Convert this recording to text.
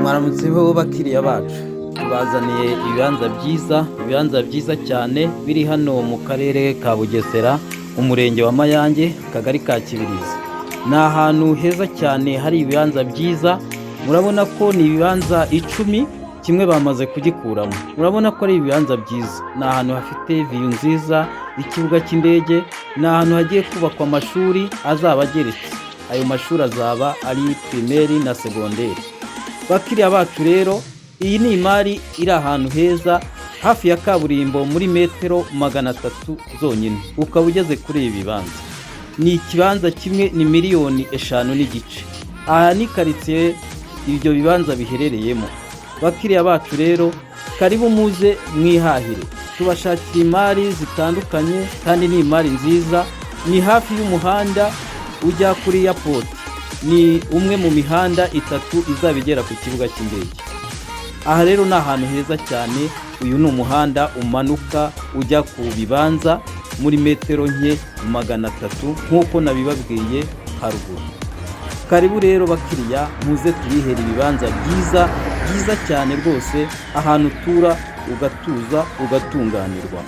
Mwaramutseho bakiriya bacu, tubazaniye ibibanza byiza cyane biri hano mu karere ka Bugesera, umurenge wa Mayange, akagari ka Kibirizi. Ni ahantu heza cyane hari ibibanza byiza, murabona ko ni ibibanza 10, kimwe bamaze kugikuramo. Murabona ko ari ibibanza byiza, ni ahantu hafite viyu nziza, ikibuga cy'indege, ni ahantu hagiye kubakwa amashuri azaba ageretse. Ayo mashuri azaba ari pirimeri na segonderi. Bakiriya bacu rero, iyi ni imari iri ahantu heza hafi ya kaburimbo muri metero 300 zonyine, ukaba ugeze kuri ibi bibanza. Ni ikibanza kimwe ni miliyoni 5.5. Aha ni karitsiye ibyo bibanza biherereyemo. Bakiriya bacu rero, karibu muze mwihahire, tubashakira imari zitandukanye kandi ni imari nziza. Ni hafi y'umuhanda ujya kuri airport, ni umwe mu mihanda 3 izaba igera ku kibuga cy'indege. Aha rero ni ahantu heza cyane. Uyu ni umuhanda umanuka ujya ku bibanza muri metero nke 300 nk'uko nabibabwiye haruguru. Karibu rero bakiriya, muze tubihere ibibanza byiza cyane rwose, ahantu utura ugatuza ugatunganirwa.